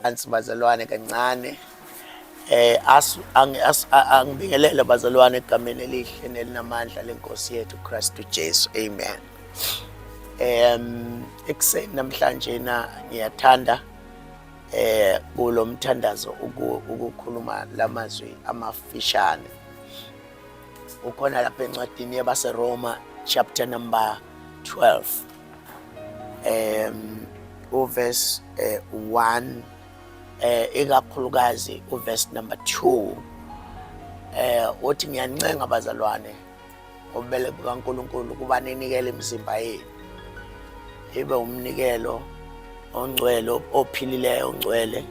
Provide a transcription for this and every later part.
phansi bazalwane kancane. Angibingelele bazalwane egameni elihle nelinamandla lenkosi yethu Kristu Jesu. Amen. Ekuseni namhlanje ngiyathanda kulo mthandazo ukukhuluma lamazwi amafishane. Ukhona lapha encwadini yabaseRoma chapter number 12. Uverse 1 ikakhulukazi uverse number 2 uthi ngiyancenga bazalwane ngobele bukaNkulunkulu kuba ninikele imizimba yenu ibe umnikelo ongcwele ophilileyo ongcwele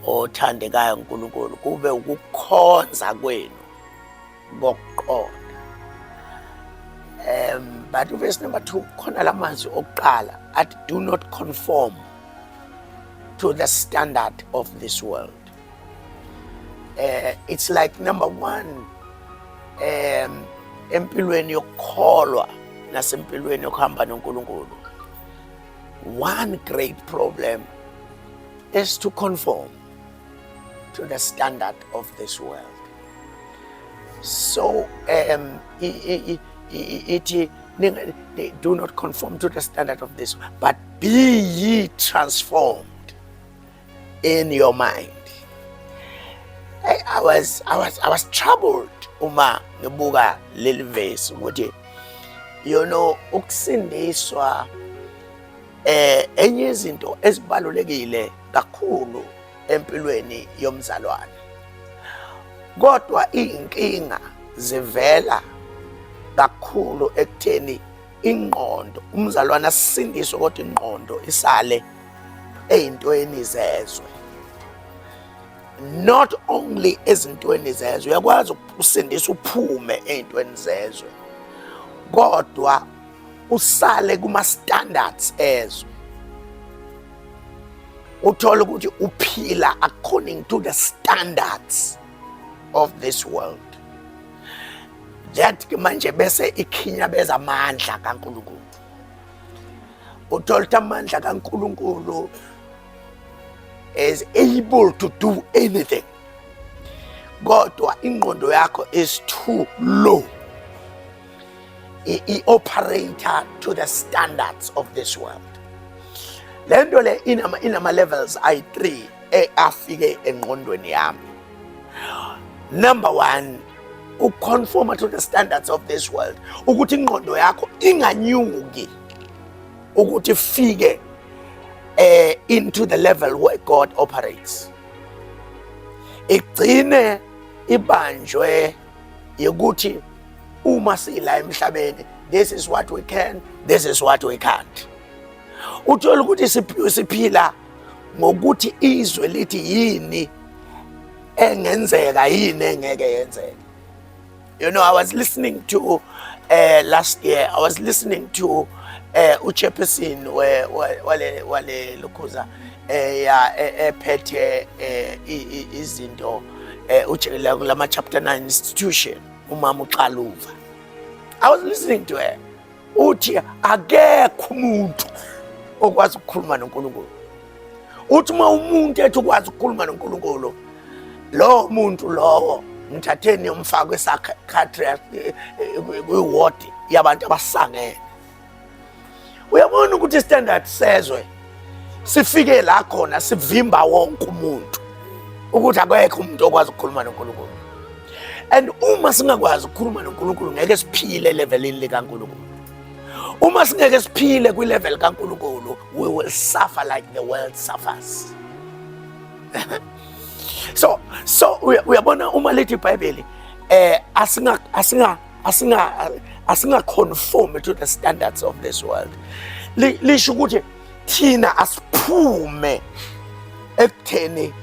othandekayo uNkulunkulu, kube ukukhonza kwenu kokuqonda. But verse number 2 khona lamazwi okuqala athi do not conform to the standard of this world. It's like number 1 empilweni yokukholwa nasempilweni yokuhamba noNkulunkulu, one great problem is to conform to the standard of this world. So do not conform to the standard of this, but be ye transformed in your mind. I was troubled uma ngibuka leli verse ukuthi ukusindiswa enye izinto ezibalulekile kakhulu empilweni yomzalwane, kodwa inkinga zivela kakhulu ekutheni ingqondo umzalwane asindiswe kodwa ingqondo isale eyintweni zezwe. Not only ezintweni zezwe, uyakwazi ukusindisa uphume eyintweni zezwe, kodwa usale kuma standards ezwe, uthola ukuthi uphila according to the standards of this world. That manje bese ikhinyabeza amandla kaNkulunkulu. Uthola ukuthi amandla kaNkulunkulu is able to do anything, kodwa ingqondo yakho is too low. I-operator to the standards of this world. Lento le inama levels ayi-3 afike engqondweni yami. Number 1, uconform to the standards of this world, ukuthi ingqondo yakho inganyuki ukuthi ifike into the level where God operates. Igcine ibanjwe ukuthi uma sila emhlabeni, this is what we can, this is what we can't. Uthola ukuthi siphila ngokuthi izwe lithi yini engenzeka yini engeke yenzeka. I was listening to last year, I was listening to uChepesin wale lokhuza ephethe izinto lama chapter 9 institution, umama uXaluva. I was listening to her. Uthi akekho umuntu okwazi ukukhuluma noNkulunkulu. Uthi uma umuntu ethi ukwazi ukukhuluma noNkulunkulu, lo muntu lowo ngithatheni umfaka kwi-psychiatrist kwi-ward yabantu abasangene. Uyabona ukuthi standard sezwe sifike la khona sivimba wonke umuntu ukuthi akekho umuntu okwazi ukukhuluma noNkulunkulu. And uma singakwazi ukukhuluma noNkulunkulu ngeke siphile levelini likaNkulunkulu. Uma singeke siphile kwi-level kaNkulunkulu, we will suffer like the world suffers. So uyabona uma lithi iBhayibheli asinga conform to the standards of this world. Lisho ukuthi thina asiphume ekutheni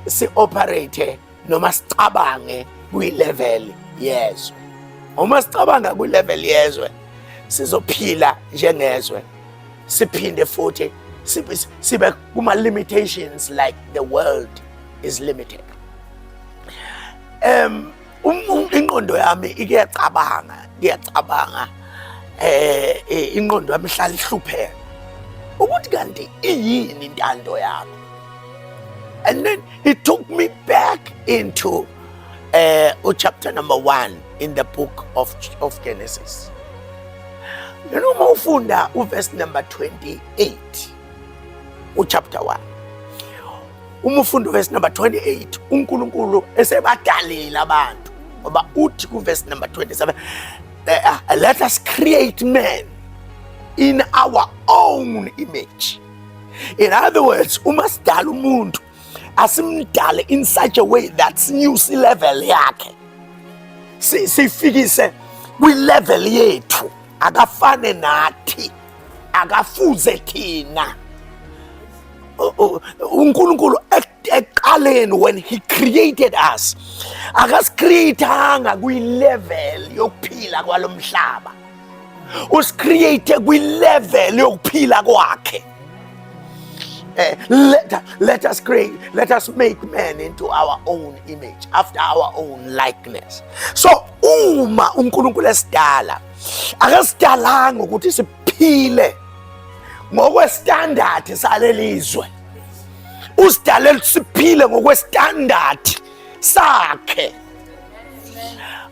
si operate noma sicabange kwi-level yezwe. Uma sicabanga kwi-level yezwe, sizophila njengezwe, siphinde futhi sibe kuma limitations like the world is limited. Ingqondo yami ngiyacabanga ingqondo yami ihlala ihlupheka ukuthi kanti iyini intando yakho. And then he took me back into chapter number 1 in the book of Genesis. You know, mawufunda verse number 28, chapter 1. Umufunda verse number 28, uNkulunkulu esebadalela abantu. Ngoba uthi ku verse number 27, let us create man in our own image. In other words, umasidala umuntu asimdale in such a way that sinyuse level yakhe, sifikise kwi-level yethu, akafane nathi, akafuze thina. uNkulunkulu eqaleni when he created us akasicreatanga kwi-level yokuphila kwalomhlaba, usicreate kwi-level yokuphila kwakhe. Let us make man into our own image, after our own likeness. So uma uNkulunkulu esidala akasidalanga ukuthi siphile ngokwestandard salelizwe, usidalele siphile ngokwestandard sakhe.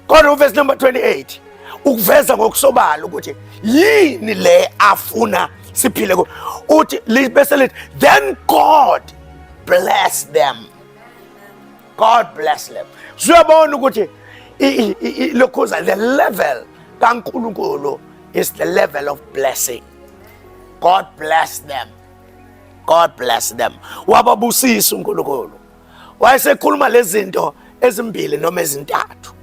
Kodwa verse number 28 ukuveza ngokusobala ukuthi yini le afuna siphile ko, uthi bese lithi then God bless them. God bless them. Siyabona ukuthi lokhuza the level kaNkulunkulu is the level of blessing. God bless them. God bless them. Wababusisa uNkulunkulu. Wayesekhuluma lezinto ezimbili noma ezintathu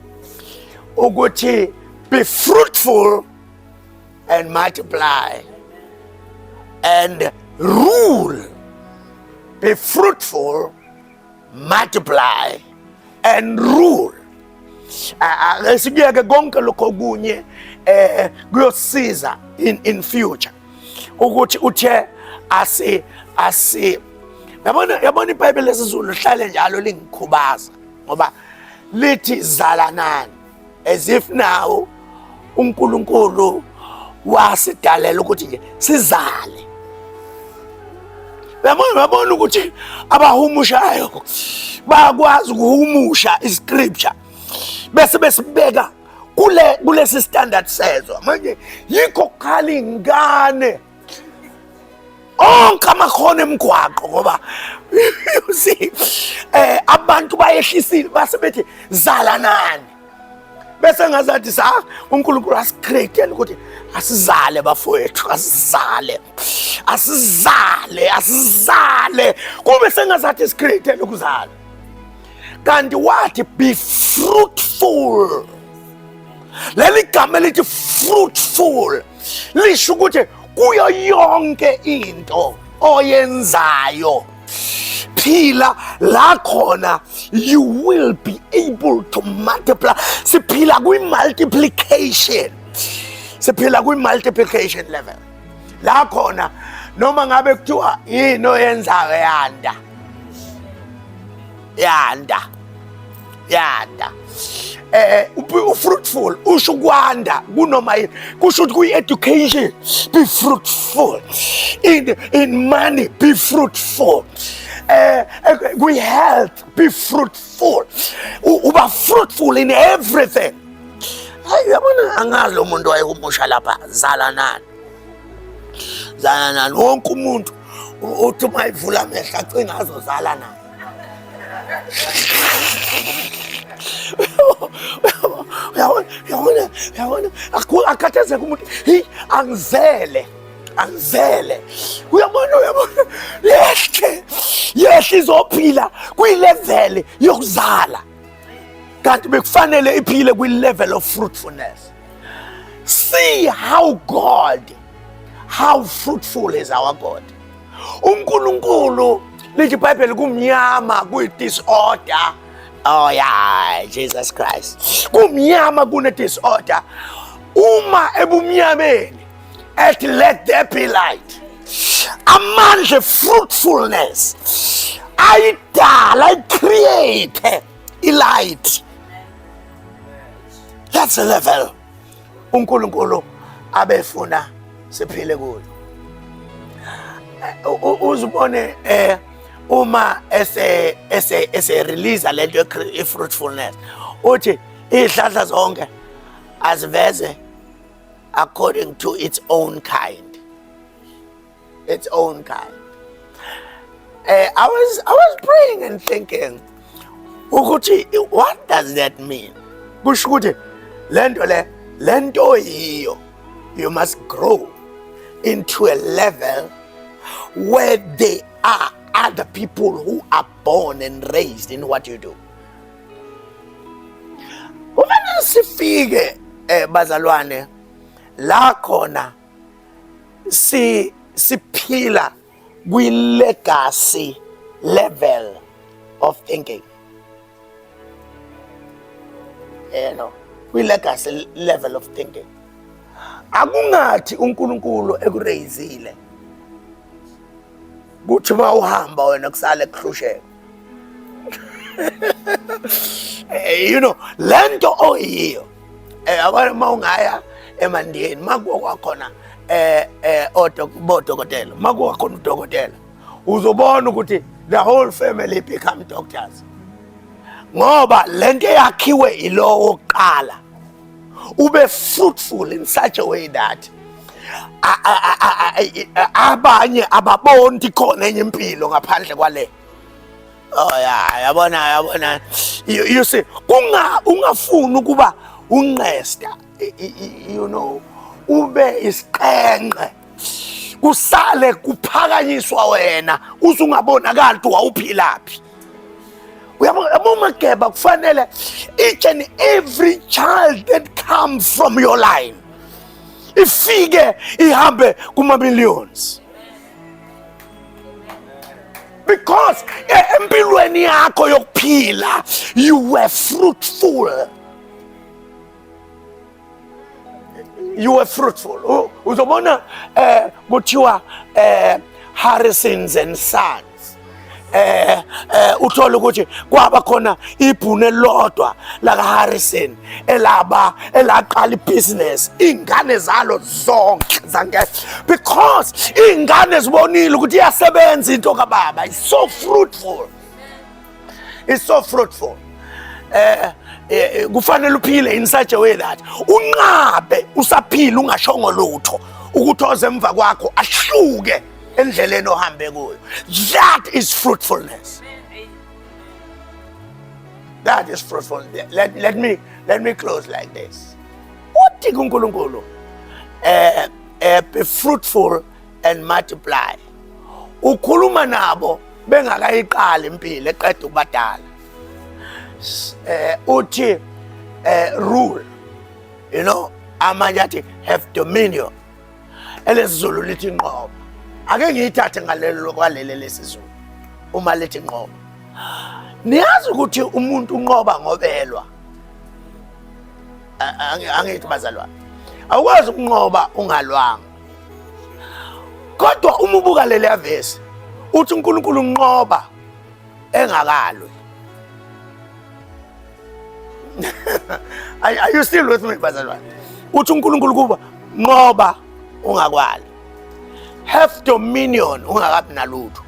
ukuthi be fruitful and multiply and rule. Be fruitful, multiply and rule. Sikuyeke konke lokho kunye kuyosiza in future ukuthi uthe yabona iBhayibheli lesizulu lihlale njalo lingikhubaza ngoba lithi zalanani, as if now uNkulunkulu wasidalela ukuthi nje sizale. Yabona ukuthi abahumushayo bayakwazi ukuhumusha iscripture bese besibeka kulesi standard sezwe. Manje yikho kukhala ingane onke amakhono emgwaqo ngoba you see abantu bayehlisile base bethi zalanani, bese ngazathi uNkulunkulu asicreatele ukuthi asizale bafowethu, asizale kube sengazathi sicreatele ukuzala. Kanti wathi be fruitful. Leli gama lithi fruitful lisho ukuthi kuyo yonke into oyenzayo phila la khona you will be able to multiply. Siphila kwi-multiplication level la khona noma ngabe kuthiwa yini oyenzayo yanda. Fruitful usho kwanda kunoma yini, kusho ukuthi kwi-education be fruitful, in money be fruitful, kwi-health be fruitful, uba fruitful in everything. Hayi yabona angazi lo muntu wayehumusha lapha zalanani wonke umuntu uthi uma ivula amehlo acinga azozalanani. Yabona akhathazeke umuntu angizele uyabona yehle izophila kwi-level yokuzala, kanti bekufanele iphile kwi-level of fruitfulness. See how fruitful is our God. uNkulunkulu lithi iBhayibheli kumnyama kuyi-disorder. Oh yeah, Jesus Christ. Kumnyama kune-disorder. Uma ebumnyameni ethi let there be light, amandla fruitfulness ayidala, ayicreate i-light. That's a level uNkulunkulu abefuna siphile kuyo. Uzibone uma ese release lento fruitfulness uthi ihlahla zonke aziveze according to its own kind. Its own kind. I was praying and thinking, what does that mean? Kusho ukuthi lento yiyo, you must grow into a level where there are other people who are born and raised in what you do. Kufanele sifike bazalwane la khona siphila kwi-legacy level of thinking. Kwi-legacy level of thinking. Akungathi uNkulunkulu ekureyizile kuthi uma uhamba wena kusale kuhlusheka. Lento oyiyo abanye uma ungaya emandiyeni makuwa kwakhona bodokotela makuwa khona udokotela uzobona ukuthi the whole family become doctors ngoba lento yakhiwe ilowo qala ube fruitful in such a way that abanye ababoni khona enye impilo ngaphandle kwale. Yabona you see ungafuni ukuba unqesta ube isiqenqe kusale kuphakanyiswa wena usungabonakala ukuthi wawuphilaphi. Uyabona kufanele each and every child that comes from your line ifike ihambe kuma millions, because empilweni yakho yokuphila you were fruitful. You were fruitful. Uzobona kuthiwa Harrisons and Sons. Uthola ukuthi kwaba khona ibhune lodwa la Harrison elaqala ibusiness ingane zalo zonke zange, because ingane zibonile ukuthi iyasebenza into kaBaba. It's so fruitful. It's so fruitful. Kufanele uphile in such a way that unqabe usaphila ungashongo lutho ukuthi oze emva kwakho ahluke endleleni ohambe kuyo. That is fruitfulness. That is fruitful. Let me close like this. Uthi uNkulunkulu be fruitful and multiply. Ukhuluma nabo bengakayiqala impilo eqeda ukubadala. Uthi rule, amanye athi have dominion. Elesizulu lithi nqoba. Ake ngiyithathe ngalelo kwaleli lesizulu uma lithi nqoba. Niyazi ukuthi umuntu unqoba ngobelwa. Angithi bazalwane, awukwazi ukunqoba ungalwanga. Kodwa uma ubuka leli verse uthi uNkulunkulu unqoba engakalwi. Are you still with me, bazalwane? Uthi uNkulunkulu kuba ngoba ungakwali. Have dominion ungakabi nalutho.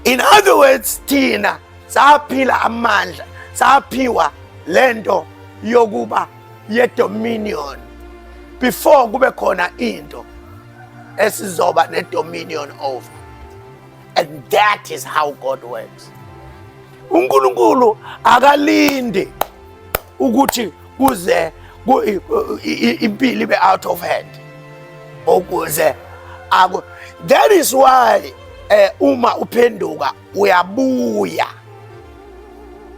In other words, thina saphila amandla, saphiwa lento yokuba ye dominion before kube khona into esizoba ne dominion over. And that is how God works. uNkulunkulu akalindi ukuthi kuze impilo ibe out of hand ukuze that is why uma uphenduka uyabuya,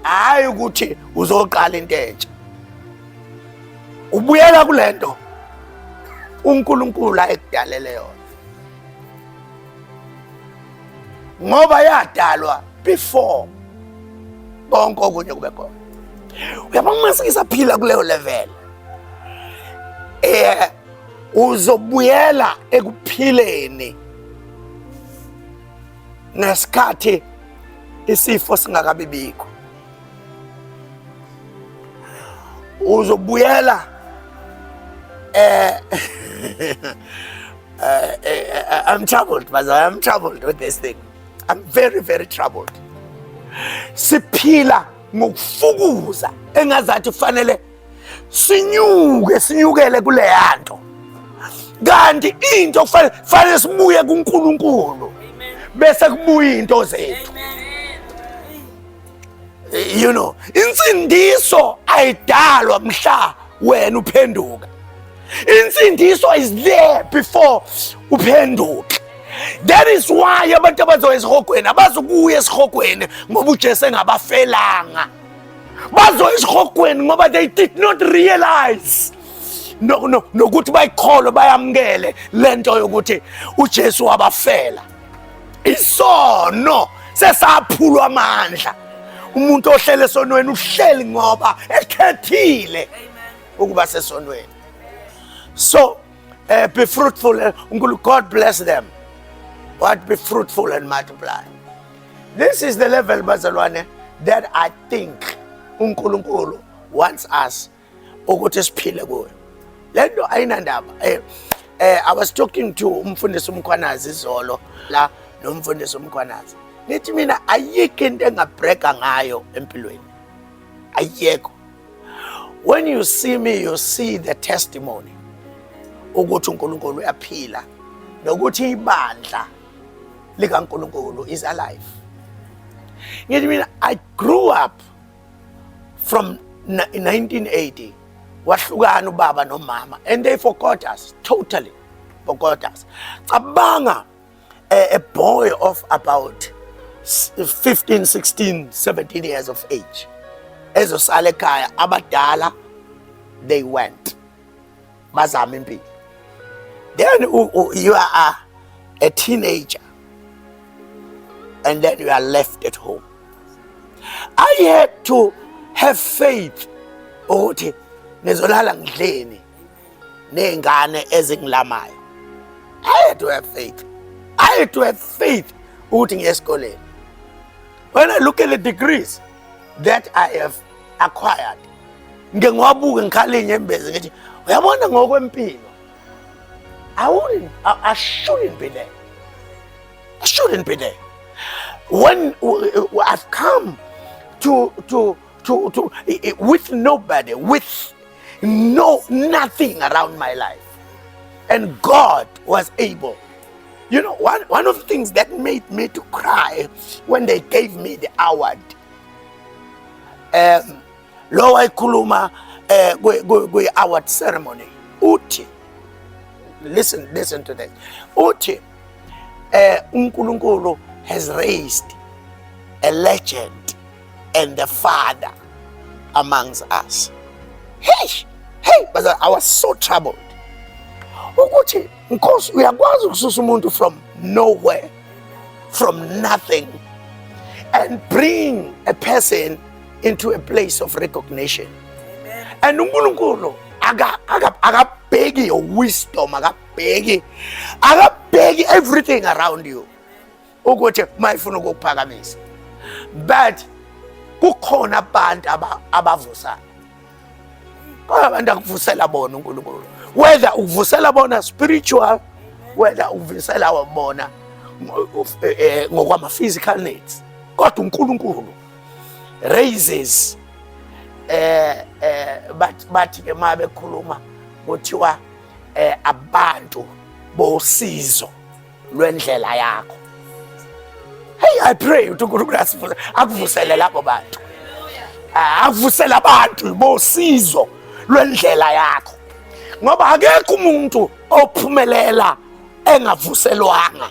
hayi ukuthi uzoqala into entsha. Ubuyela kulento uNkulunkulu ayekudalele yona ngoba yadalwa before bonke okunye kube khona. Uyabona mase ngisaphila kuleyo level uzobuyela ekuphileni nesikhathi isifo singakabibikho. Uzobuyela I'm troubled, but I'm troubled with this thing. I'm very, very troubled. Siphila ngokufukuza engazathi kufanele sinyukele kule yanto. Kanti into kufanele sibuye kuNkulunkulu bese kubuya into zethu. You know, insindiso ayidalwa mhla wena uphenduka. Insindiso is there before uphenduka. That is why abantu abazoya esihogweni abazukuya esihogweni ngoba uJesu engabafelanga. Bazoya esihogweni ngoba they did not realize nokuthi bayikholwe bayamkele lento yokuthi uJesu wabafela. Isono sesaphulwa amandla. Umuntu ohlele esonweni uhleli ngoba ekhethile ukuba sesonweni. So be fruitful. God bless them. What? Be fruitful and multiply. This is the level, bazalwane, that I think uNkulunkulu wants us ukuthi siphile kuyo. Lento ayinandaba. I was talking to umfundisi uMkhwanazi izolo la nomfundisi uMkhwanazi. Nithi mina ayikho into engabreaka ngayo empilweni. Ayikho. When you see me, you see the testimony ukuthi uNkulunkulu uyaphila nokuthi ibandla likaNkulunkulu is alive. Ngithi mina I grew up from 1980 wahlukana ubaba nomama and they forgot us, totally forgot us. Cabanga a boy of about 15, 16, 17 years of age. Ezosala ekhaya abadala they went. Bazama impilo. Then you are a teenager and then you are left at home. I had to have faith ukuthi ngizolala ngidleni nezingane ezingilamayo. I had to have faith. I had to have faith ukuthi ngiye esikoleni. When I look at the degrees that I have acquired, ngiwabuke ngikhala inyembezi ngithi uyabona ngokwempilo. I shouldn't be there. I shouldn't be there. When I've come to with nobody, with nothing around my life, and God was able. You know, one of the things that made me to cry when they gave me the award. Lo wayikhuluma kwi award ceremony. Uthi, listen to this. Uthi, uNkulunkulu has raised a legend and the father amongst us. Hey, but I was so troubled. Ukuthi because uyakwazi ukususa umuntu from nowhere, from nothing, and bring a person into a place of recognition. And uNkulunkulu akabheki your wisdom, akabheki everything around you ukuthi mayifuna ukuphakamisa. But kukhona abantu abavusa. Abantu akuvusela bona uNkulunkulu. Whether uvusela bona spiritual, whether uvusela bona ngokwama physical needs. Kodwa uNkulunkulu raises but ke mabe khuluma kuthiwa abantu bosizo lwendlela yakho. Hey, I pray ukuthi uNkulunkulu akuvusele labo bantu. Akuvusela abantu bosizo lwendlela yakho. Ngoba akekho umuntu ophumelela engavuselwanga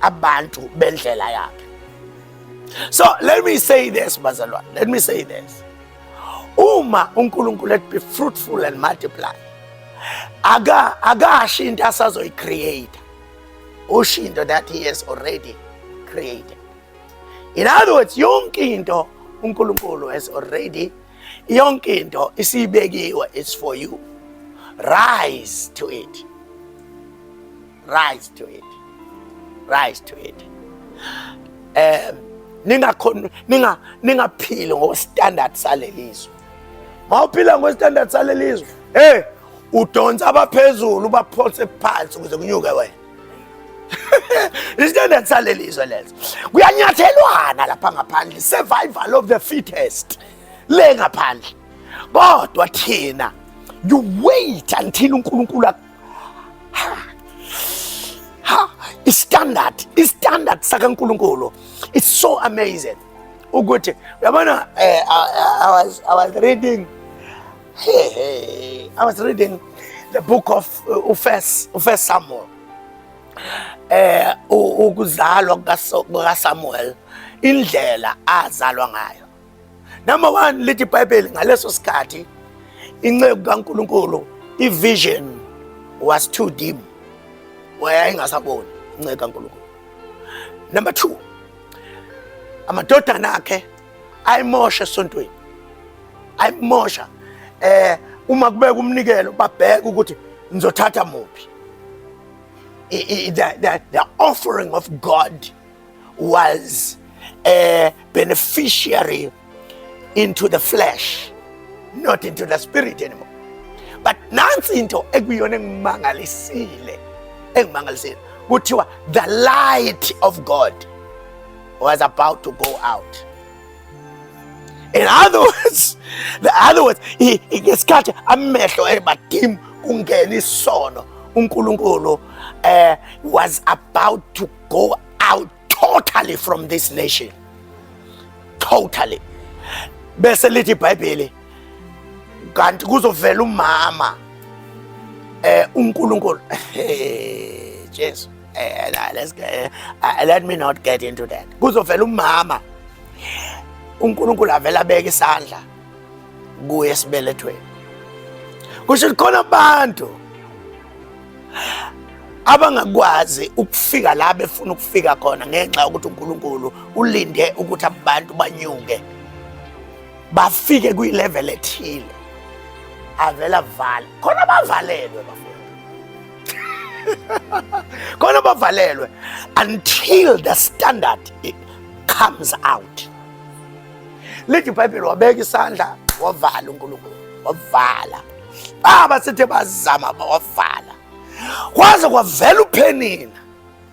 abantu bendlela yakhe. So let me say this, bazalwane. Let me say this. Uma uNkulunkulu let be fruitful and multiply. Agashi into asazoyicreate. Ushinto that he has already created. In other words, yonke into uNkulunkulu has already, yonke into isibekiwe is for you. Rise to it. Rise to it. Rise to it. Ningaphili ngostandard salelizwe. Mawuphila ngostandard salelizwe, hey, udonsa abaphezulu baphose phansi ukuze kunyuke wena. Isithandadi salelizwe lezo. Kuyanyathelwana lapha ngaphandle, survival of the fittest. Le ngaphandle. Kodwa thina, you wait until uNkulunkulu standard sakaNkulunkulu is so amazing. Ukuthi uyabona, I was reading the book of First Samuel. Ukuzalwa kukaSamuel, indlela azalwa ngayo. Number 1, lithi iBhayibheli ngaleso sikhathi inceku kaNkulunkulu, i-vision was too dim. Wayengazaboni inceku kaNkulunkulu. Number 2, amadodana akhe ayimosha esontweni. Ayimosha uma kubeka umnikelo babheka ukuthi ngizothatha muphi. The offering of God was a beneficiary into the flesh, not into the spirit anymore. But nansi into ekuyona engimangalisile kuthiwa the light of God was about to go out. In other words, ngesikhathi amehlo ebadim kungena isono, uNkulunkulu was about to go out totally from this nation. Totally. Bese lithi iBhayibheli kanti kuzovela umama uNkulunkulu. Jesus. Let me not get into that. Kuzovela umama uNkulunkulu avela abeka isandla kuye esibelethweni. Kusho khona abantu abangakwazi ukufika la befuna ukufika khona ngenxa yokuthi uNkulunkulu ulinde ukuthi abantu banyuke bafike kwi-level ethile, avela vale khona bavalelwe bafuna. Khona bavalelwe until the standard comes out. Lithi iBhayibheli wabeka isandla wavala uNkulunkulu, wavala. Basethe bazama wavala. Kwaze kwavela uPhenina.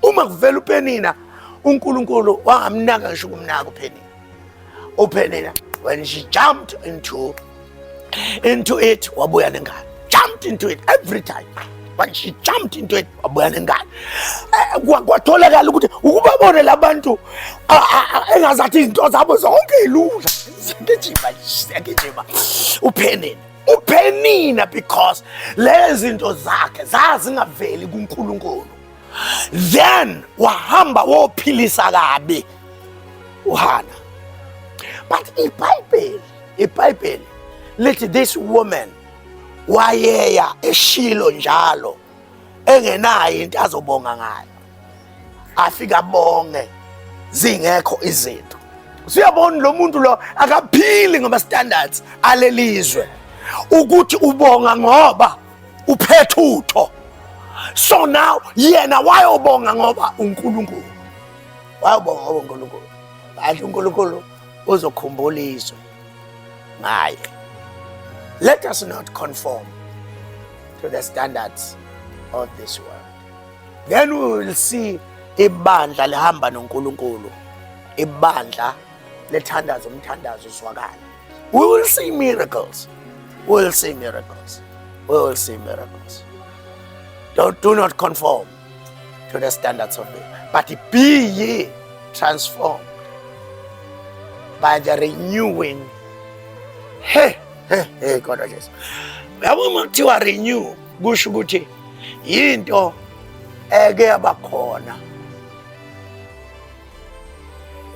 Uma kuvela uPhenina, uNkulunkulu wangamnaka ngisho kumnaka uPhenina. uPhenina, when she jumped into it, wabuya nengane. Jumped into it every time. When she jumped into it, wabuya nengane. Kwatholakala ukuthi ukubabone labantu engazathi izinto zabo zonke ilula. Ngijima uPhenina because lezi zinto zakhe zazingaveli kuNkulunkulu. Then wahamba wophilisa kabi uHana. But iBhayibheli lithi this woman wayeya eShilo njalo engenayo into azobonga ngayo. Afika bonge zingekho izinto. Siyabona lo muntu lo akaphili ngama standards alelizwe ukuthi ubonga ngoba uphethe utho. So now yena wayobonga ngoba uNkulunkulu. Wayobonga ngoba uNkulunkulu. Athi uNkulunkulu uzokhumbula izwe ngaye. Let us not conform to the standards of this world. Then we will see ibandla lihamba noNkulunkulu. Ibandla lethandaza umthandazo uzwakala. We will see miracles. We will see miracles. We will see miracles. Do not conform to the standards of it, but be ye transformed by the renewing. Hey, God, yes. Yabona kuthiwa renew kusho ukuthi yinto eke yabakhona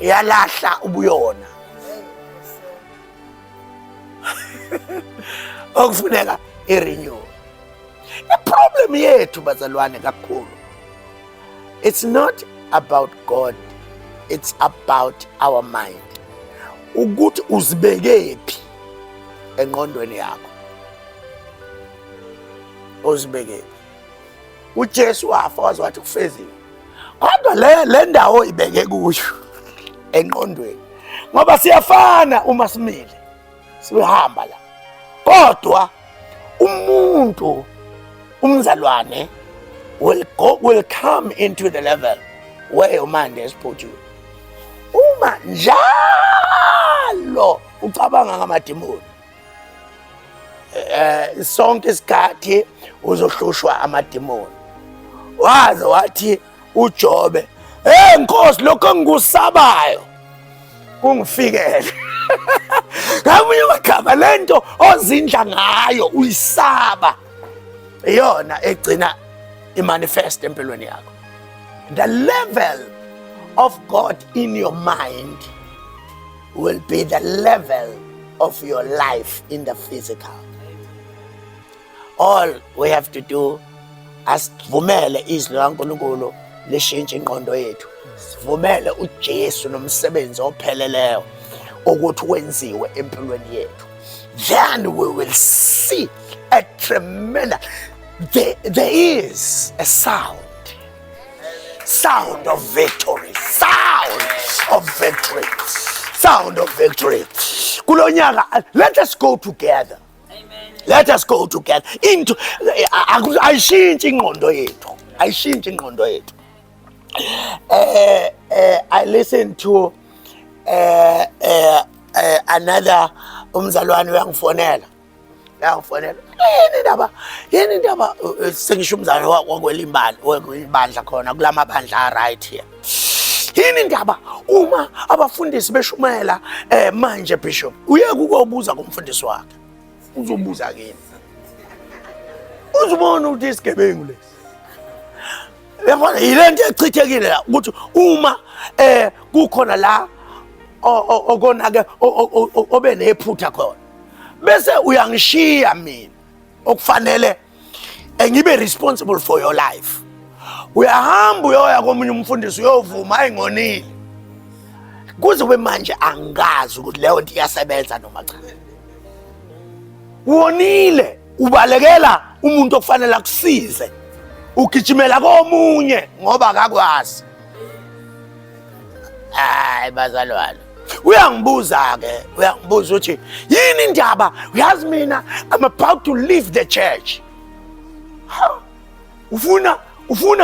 yalahla ubuyona. Okufuneka i-renew. The problem yethu bazalwane kakhulu, it's not about God, it's about our mind. Ukuthi uzibekephi engqondweni yakho. Uzibekephi. uJesu wafa wathi kufezile. Kodwa le ndawo ibeke kuyo engqondweni. Ngoba siyafana uma simile. Sihamba la. Kodwa umuntu umzalwane will come into the level where your mind has put you. Uma njalo ucabanga ngamadimoni, sonke isikhathi uzohlushwa amadimoni. Waze wathi uJobe, Nkosi, lokho engikusabayo kungifikele. Ngamunye amagama lento ozindla ngayo uyisaba iyona egcina imanifest empilweni yakho. The level of God in your mind will be the level of your life in the physical. All we have to do asivumele izwi laNkulunkulu lishintshe ingqondo yethu. Sivumele uJesu nomsebenzi opheleleyo ukuthi wenziwe empilweni yethu. Then we will see a tremendous, there is a sound of victory, sound of victory. Kulonyaka, let us go together. Amen. Let us go together into ayishintshe ingqondo yethu. I listened to another umzalwane uyangifonela. Yini ndaba sengisho umzalwane wakwelibandla khona kulamabandla right here. Yini ndaba uma abafundisi beshumayela manje bishop uyeke ukubuza kumfundisi wakhe. Uzobuza kini. Uzubona ukuthi isigebengu lesi. Yabona yilento echithekile la ukuthi uma kukhona la okonake obe nephutha khona bese uyangishiya mina okufanele ngibe responsible for your life. Uyahamba uyoya komunye umfundisi uyovuma ayingonile kuze kube manje angazi ukuthi leyo nto iyasebenza noma cha. Wonile ubalekela umuntu okufanele akusize ugijimela komunye ngoba akakwazi. Hayi bazalwane, uyangibuza ukuthi yini indaba? Uyazi mina I'm about to leave the church. Ufuna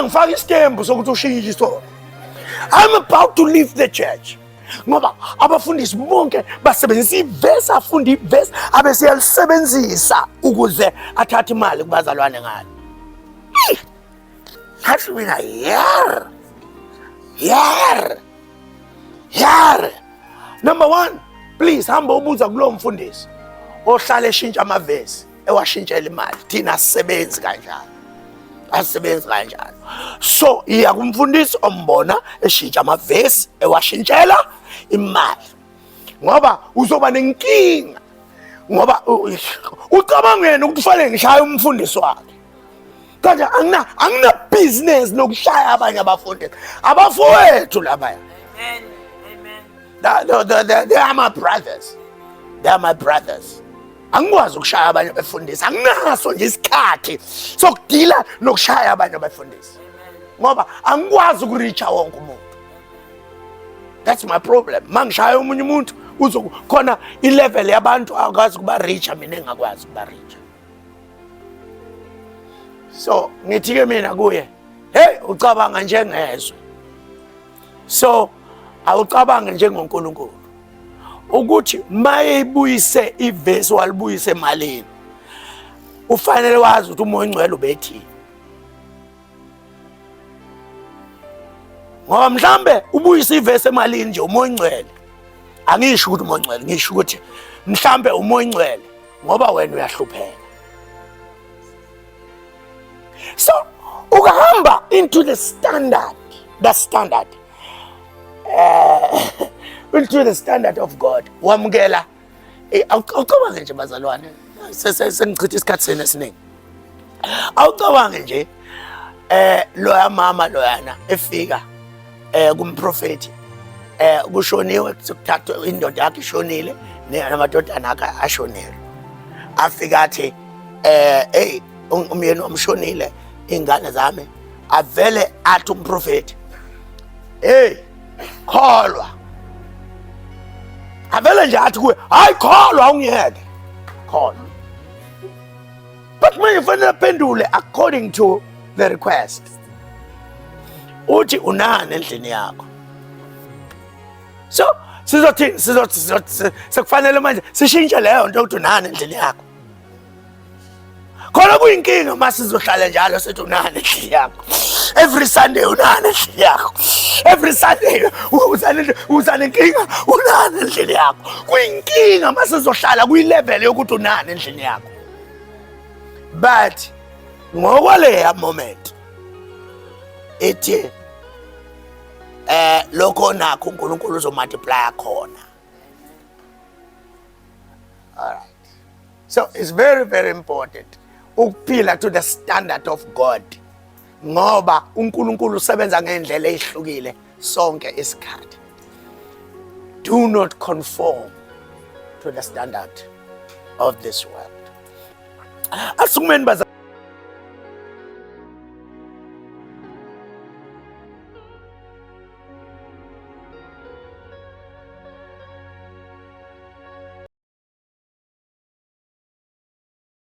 ngifake isitembu sokuthi ushintshe isona. I'm about to leave the church. Ngoba abafundisi bonke basebenzisa ivesi, afunda ivesi abesiyalisebenzisa ukuze athathe imali kubazalwane ngalo. Hathi mina yar. Number one, please hamba ubuza kulo mfundisi ohlala eshintsha amavesi ewashintshela imali. Thina asisebenzi kanjalo. So iya kumfundisi ombona eshintsha amavesi ewashintshela imali. Ngoba uzoba nenkinga. Ngoba ucabanga yena ukuthi kufanele ngishaya umfundisi wakhe. Kanti angina business nokushaya abanye abafundisi. Abafowethu labaya. Amen. They are my brothers. Angikwazi ukushaya abanye abafundisi. Anginaso nje isikhathi sokudila nokushaya abanye abafundisi. Ngoba angikwazi ukuricha wonke umuntu. That's my problem. Mangishaya umunye umuntu uzokhona ilevel yabantu akwazi kuba richa, mina engakwazi kuba richa. So ngithi ke mina kuye, hey ucabanga njengezwe. So awucabange njengoNkulunkulu ukuthi mayebuyise ivesi walibuyise emalini. Ufanele wazi ukuthi umoya ongcwele ubethi. Ngoba mhlambe ubuyise ivesi emalini nje umoya ongcwele. Angisho ukuthi umoya ongcwele, ngisho ukuthi mhlambe umoya ongcwele ngoba wena uyahlupheka. So ukahamba into the standard into the standard of God. Wamukela awucabange nje bazalwane, sengichitha isikhathi sena esiningi. Awucabange nje loya mama loyana efika kumprofeti kushoniwe, kuthathwa indoda yakhe ishonile namadodana akhe ashonile. Afika athi hey umyeni wamshonile ingane zami, avele athi umprofeti, hey kholwa. Avele nje athi kuwe, hayi kholwa ungiyeke. Kholwa. but manje fanele aphendule according to the request. Uthi unani endlini yakho? So sizothi sekufanele manje sishintshe leyo nto ukuthi unani endlini yakho. Khona kuyinkinga mase sizohlala njalo sithi unani endlini yakho. Every Sunday unani endlini yakho. Every Sunday uzana inkinga unani endlini yakho. Kuyinkinga mase sizohlala kuyilevel yokuthi unani endlini yakho. But ngokwaleya moment ethi lokho nakho uNkulunkulu uzomultiply khona. All right. So it's very, very important ukuphila to the standard of God. Ngoba uNkulunkulu usebenza ngendlela ezihlukile sonke isikhathi. Do not conform to the standard of this world. Asumeni